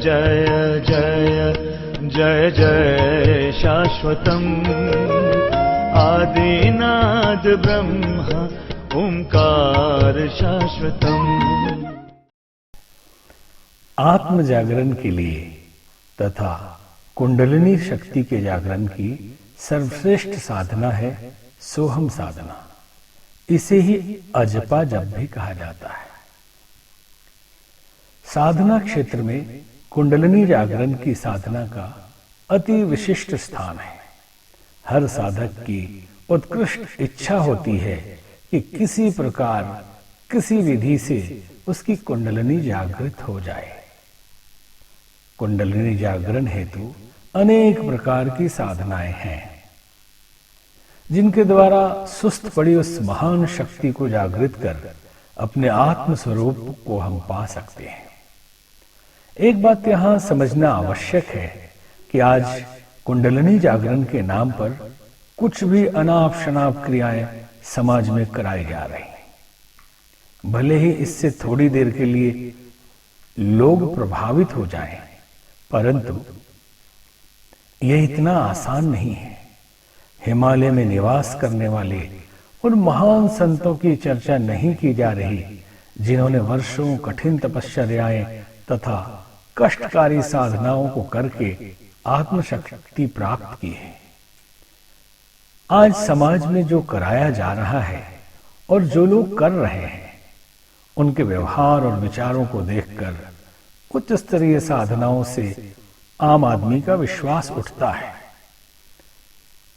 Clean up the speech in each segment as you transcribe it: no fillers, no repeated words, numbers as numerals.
जय जय जय जय शाश्वतम् आदिनाद ब्रह्म ओंकार शाश्वतम्। आत्म जागरण के लिए तथा कुंडलिनी शक्ति के जागरण की सर्वश्रेष्ठ साधना है सोहम साधना। इसे ही अजपा जप भी कहा जाता है। साधना क्षेत्र में कुंडलिनी जागरण की साधना का अति विशिष्ट स्थान है। हर साधक की उत्कृष्ट इच्छा होती है कि किसी प्रकार किसी विधि से उसकी कुंडलिनी जागृत हो जाए। कुंडलिनी जागरण हेतु अनेक प्रकार की साधनाएं हैं जिनके द्वारा सुस्त पड़ी उस महान शक्ति को जागृत कर अपने आत्म स्वरूप को हम पा सकते हैं। एक बात यहां समझना आवश्यक है कि आज कुंडलिनी जागरण के नाम पर कुछ भी अनाप शनाप क्रियाएं समाज में कराई जा रही हैं। भले ही इससे थोड़ी देर के लिए लोग प्रभावित हो जाएं, परंतु यह इतना आसान नहीं है। हिमालय में निवास करने वाले उन महान संतों की चर्चा नहीं की जा रही जिन्होंने वर्षों कठिन तपश्चर्याएं तथा कष्टकारी साधनाओं को करके आत्मशक्ति प्राप्त की है। आज समाज में जो कराया जा रहा है और जो लोग कर रहे हैं, उनके व्यवहार और विचारों को देखकर उच्च स्तरीय साधनाओं से आम आदमी का विश्वास उठता है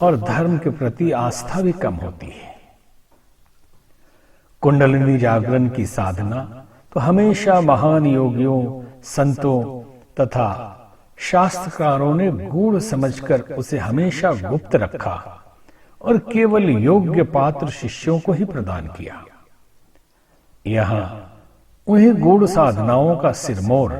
और धर्म के प्रति आस्था भी कम होती है। कुंडलिनी जागरण की साधना तो हमेशा महान योगियों, संतों तथा शास्त्रकारों ने गूढ़ समझकर उसे हमेशा गुप्त रखा और केवल योग्य पात्र शिष्यों को ही प्रदान किया। यहां उन्हीं गूढ़ साधनाओं का सिरमौर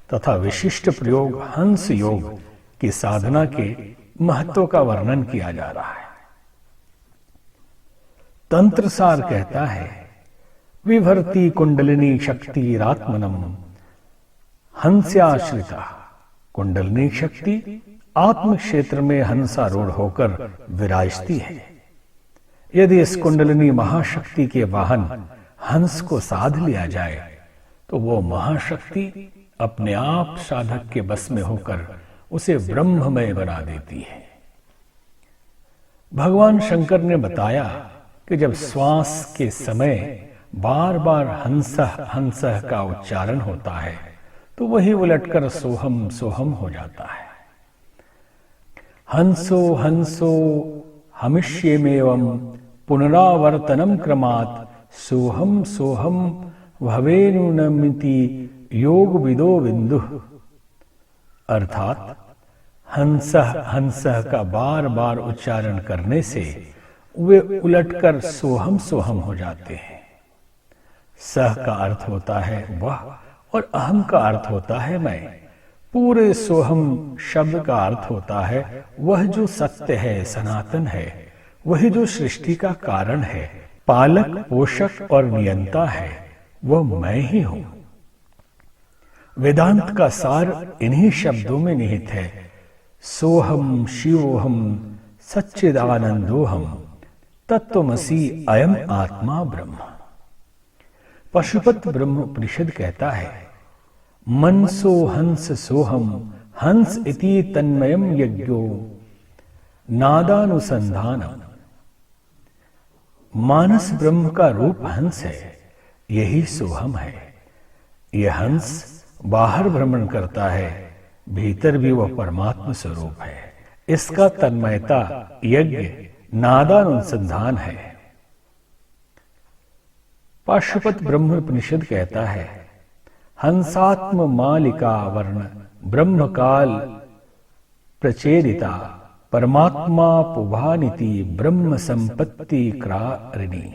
तथा विशिष्ट प्रयोग हंस योग की साधना के महत्व का वर्णन किया जा रहा है। तंत्रसार कहता है, विभर्ति कुंडलिनी शक्तिरात्मनम हंस्याश्रिता। कुंडलिनी शक्ति आत्म क्षेत्र में हंसारूढ़ होकर विराजती है। यदि इस कुंडलिनी महाशक्ति के वाहन हंस को साध लिया जाए तो वो महाशक्ति अपने आप साधक के बस में होकर उसे ब्रह्ममय बना देती है। भगवान शंकर ने बताया कि जब श्वास के समय बार बार हंसः हंसः का उच्चारण होता है तो वही उलटकर सोहम सोहम हो जाता है। हंसो हंसो हमिष्येमेवं पुनरावर्तनम क्रमात् सोहम सोहम भवेनुनमिति योग विदो बिंदु। अर्थात हंसः हंसः का बार बार उच्चारण करने से वे उलटकर सोहम सोहम हो जाते हैं। सह का अर्थ होता है वह और अहम का अर्थ होता है मैं। पूरे सोहम शब्द का अर्थ होता है वह जो सत्य है, सनातन है, वही जो सृष्टि का कारण है, पालक पोषक और नियंता है, वह मैं ही हूं। वेदांत का सार इन्हीं शब्दों में निहित है। सोहम शिवोहम सच्चिदानंदोहम तत्वमसि अयम आत्मा ब्रह्म। पशुपत ब्रह्म उपनिषद कहता है, मनसो हंस सोहम हंस इति तन्मयम यज्ञो नादानुसंधानम। मानस ब्रह्म का रूप हंस है, यही सोहम है। यह हंस बाहर भ्रमण करता है, भीतर भी वह परमात्मा स्वरूप है। इसका तन्मयता यज्ञ नादानुसंधान है। पाशुपत ब्रह्म उपनिषद कहता है, हंसात्म मालिका वर्ण ब्रह्म काल प्रचेदिता परमात्मा पुभानिति ब्रह्म संपत्ति क्रारिणी।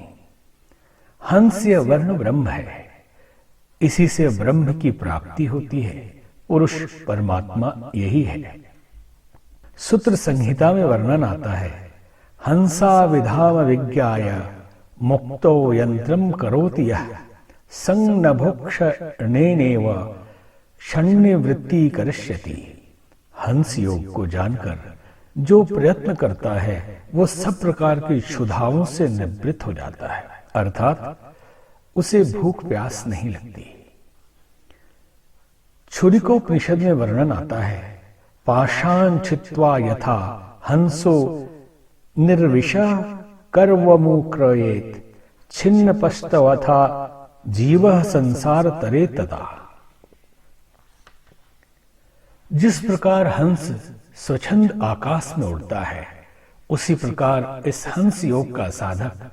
हंस यह वर्ण ब्रह्म है, इसी से ब्रह्म की प्राप्ति होती है। पुरुष परमात्मा यही है। सूत्र संहिता में वर्णन आता है, हंसा विधाम विज्ञाय मुक्तो यंत्रम करोति यः संनभुक्षणेनेव षण्य वृत्ति करिष्यति। हंस योग को जानकर जो प्रयत्न करता है वो सब प्रकार की क्षुधाओं से निवृत्त हो जाता है, अर्थात उसे भूख प्यास नहीं लगती। छुरिकोपनिषद में वर्णन आता है, पाषाण छित्त्वा यथा हंसो निर्विशा कर्वमुक्रयेत छिन्न पस्तवथा जीवः संसार तरे तथा। जिस प्रकार हंस स्वच्छंद आकाश में उड़ता है, उसी प्रकार इस हंस योग का साधक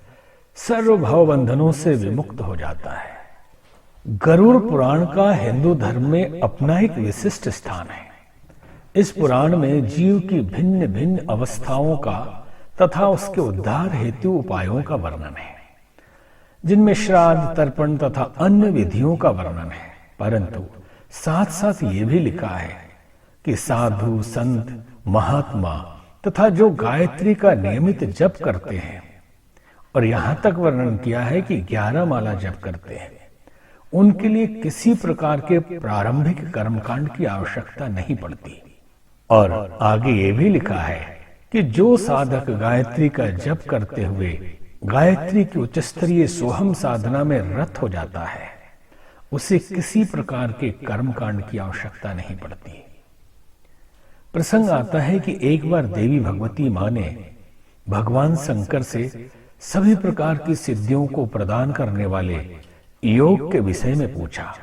सर्व भव बंधनों से विमुक्त हो जाता है। गरुड़ पुराण का हिंदू धर्म में अपना एक विशिष्ट स्थान है। इस पुराण में जीव की भिन्न भिन्न अवस्थाओं का तथा उसके उद्धार हेतु उपायों का वर्णन है, जिनमें श्राद्ध, तर्पण तथा अन्य विधियों का वर्णन है। परंतु साथ साथ ये भी लिखा है कि साधु, संत, महात्मा तथा जो गायत्री का नियमित जप करते हैं, और यहां तक वर्णन किया है कि 11 माला जप करते हैं, उनके लिए किसी प्रकार के प्रारंभिक कर्मकांड की आवश्यकता नहीं पड़ती। और आगे ये भी लिखा है कि जो साधक गायत्री का जप करते हुए गायत्री की उच्च स्तरीय सोहम साधना में रत हो जाता है, उसे किसी प्रकार के कर्मकांड की आवश्यकता नहीं पड़ती। प्रसंग आता है कि एक बार देवी भगवती मां ने भगवान शंकर से सभी प्रकार की सिद्धियों को प्रदान करने वाले योग के विषय में पूछा,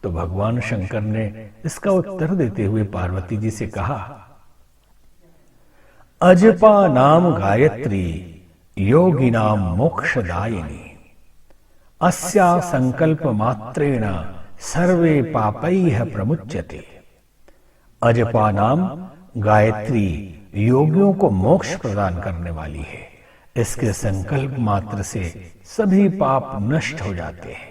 तो भगवान शंकर ने इसका उत्तर देते हुए पार्वती जी से कहा, अजपा नाम गायत्री योगिनाम मोक्षदायिनी अस्या संकल्प मात्रेण सर्वे पापैः प्रमुच्यते। अजपा नाम गायत्री योगियों को मोक्ष प्रदान करने वाली है। इसके संकल्प मात्र से सभी पाप नष्ट हो जाते हैं।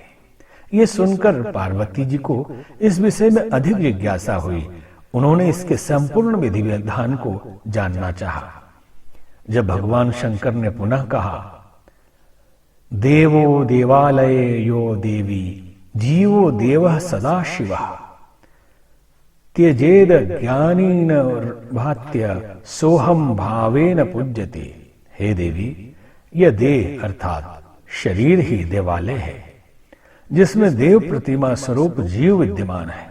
ये सुनकर पार्वती जी को इस विषय में अधिक जिज्ञासा हुई। उन्होंने इसके संपूर्ण विधि विधान को जानना चाहा। जब भगवान शंकर ने पुनः कहा, देवो देवालये यो देवी जीवो देवः सदा शिवः त्यजेद ज्ञानेन भात्य सोहम भावेन पूज्यते। हे देवी, यह देह अर्थात शरीर ही देवालय है, जिसमें देव प्रतिमा स्वरूप जीव विद्यमान है।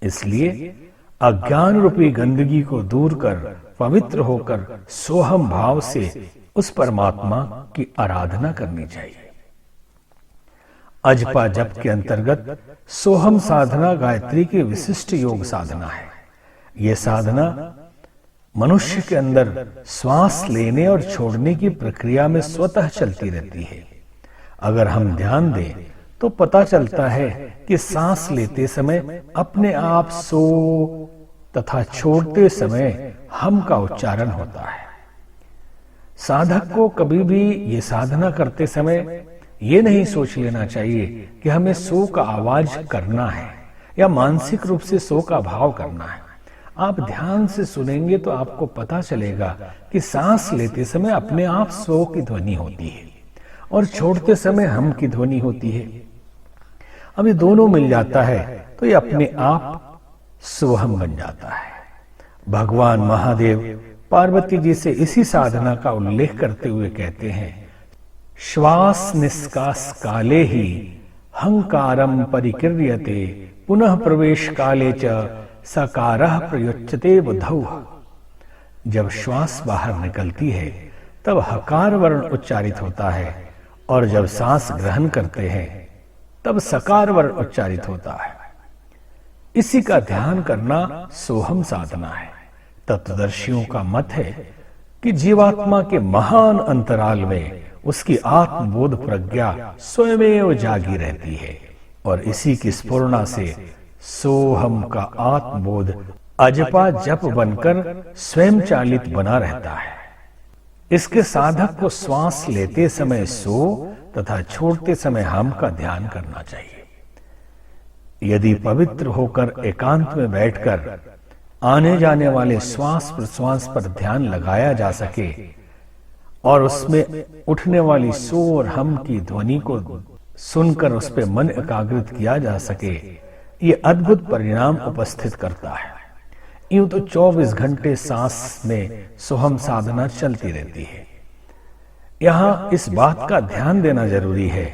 इसलिए अज्ञान रूपी गंदगी को दूर कर पवित्र होकर सोहम भाव से उस परमात्मा की आराधना करनी चाहिए। अजपा जप के अंतर्गत सोहम साधना गायत्री की विशिष्ट योग साधना है। यह साधना मनुष्य के अंदर श्वास लेने और छोड़ने की प्रक्रिया में स्वतः चलती रहती है। अगर हम ध्यान दें तो पता चलता है कि सांस लेते समय अपने आप सो तथा छोड़ते समय हम का उच्चारण होता है। साधक को कभी भी ये साधना करते समय ये नहीं सोच लेना चाहिए कि हमें सो का आवाज करना है या मानसिक रूप से सो का भाव करना है। आप ध्यान से सुनेंगे तो आपको पता चलेगा कि सांस लेते समय अपने आप सो की ध्वनि होती है और छोड़ते समय हम की ध्वनि होती है। अब ये दोनों मिल जाता है तो ये अपने आप सोहम बन जाता है। भगवान महादेव पार्वती जी से इसी साधना का उल्लेख करते हुए कहते हैं, श्वास निष्कास काले ही हंकारम परिकीर्यते पुनः प्रवेश काले च सकारः प्रयुच्यते बुधौ। जब श्वास बाहर निकलती है तब हकार वर्ण उच्चारित होता है और जब सांस ग्रहण करते हैं तब सकार वर्ण उच्चारित होता है। इसी का ध्यान करना सोहम साधना है। तत्वदर्शियों का मत है कि जीवात्मा के महान अंतराल में उसकी आत्मबोध प्रज्ञा स्वयमेव जागी रहती है और इसी की स्फुरना से सोहम का आत्मबोध अजपा जप बनकर स्वयं चालित बना रहता है। इसके साधक को श्वास लेते समय सो तथा छोड़ते समय हम का ध्यान करना चाहिए। यदि पवित्र होकर एकांत में बैठकर आने जाने वाले श्वास प्रश्वास पर ध्यान लगाया जा सके और उसमें उठने वाली सो और हम की ध्वनि को सुनकर उस पर मन एकाग्रित किया जा सके, ये अद्भुत परिणाम उपस्थित करता है। यूं तो 24 घंटे सांस में सोहम साधना चलती रहती है। यहां इस बात का ध्यान देना जरूरी है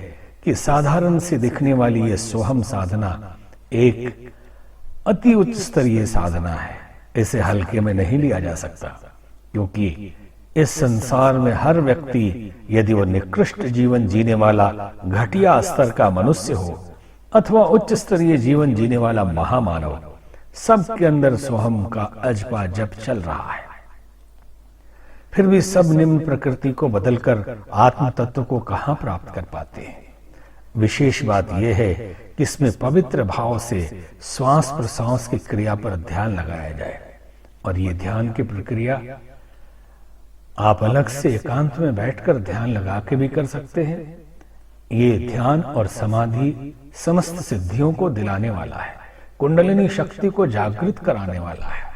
कि साधारण सी दिखने वाली यह सोहम साधना एक अति उच्च स्तरीय साधना है। इसे हल्के में नहीं लिया जा सकता, क्योंकि इस संसार में हर व्यक्ति यदि वो निकृष्ट जीवन जीने वाला घटिया स्तर का मनुष्य हो अथवा उच्च स्तरीय जीवन जीने वाला महामानव, सबके अंदर सोहम का अजपा जप चल रहा है। फिर भी सब निम्न प्रकृति को बदलकर आत्म तत्व को कहां प्राप्त कर पाते हैं। विशेष बात यह है कि इसमें पवित्र भाव से श्वास प्रश्वास की क्रिया पर ध्यान लगाया जाए, और ये ध्यान की प्रक्रिया आप अलग से एकांत में बैठकर ध्यान लगा के भी कर सकते हैं। ये ध्यान और समाधि समस्त सिद्धियों को दिलाने वाला है, कुंडलिनी शक्ति को जागृत कराने वाला है।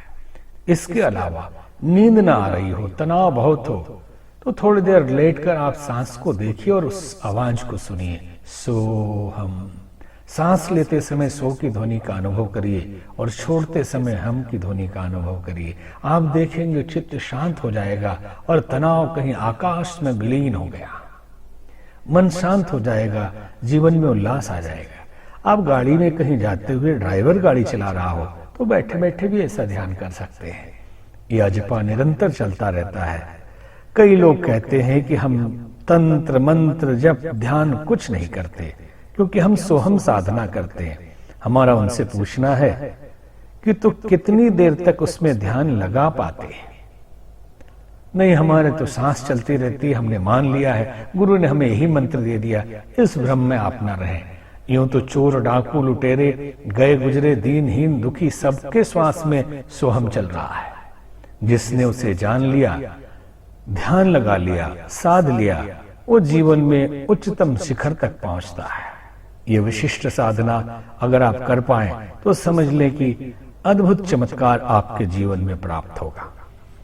इसके अलावा नींद ना आ रही हो, तनाव बहुत हो, तो थोड़ी देर लेटकर आप सांस को देखिए और उस आवाज को सुनिए, सोहम। सांस लेते समय सो की ध्वनि का अनुभव करिए और छोड़ते समय हम की ध्वनि का अनुभव करिए। आप देखेंगे चित्त शांत हो जाएगा और तनाव कहीं आकाश में विलीन हो गया। मन शांत हो जाएगा, जीवन में उल्लास आ जाएगा। आप गाड़ी में कहीं जाते हुए ड्राइवर गाड़ी चला रहा हो तो बैठे बैठे भी ऐसा ध्यान कर सकते हैं। यह अजपा निरंतर चलता रहता है। कई लोग कहते हैं कि हम तंत्र मंत्र जप ध्यान कुछ नहीं करते क्योंकि हम सोहम साधना करते हैं। हमारा उनसे पूछना है कि तो कितनी देर तक उसमें ध्यान लगा पाते हैं? नहीं, हमारे तो सांस चलती रहती है, हमने मान लिया है, गुरु ने हमें यही मंत्र दे दिया, इस भ्रम में आप ना रहें। यूं तो चोर डाकू लुटेरे गए गुजरे दीनहीन दुखी सबके श्वास में सोहम चल रहा है। जिसने उसे जान लिया, ध्यान लगा लिया, साध लिया, वो जीवन में उच्चतम शिखर तक पहुंचता है। ये विशिष्ट साधना अगर आप कर पाएं तो समझ लें कि अद्भुत चमत्कार आपके जीवन में प्राप्त होगा।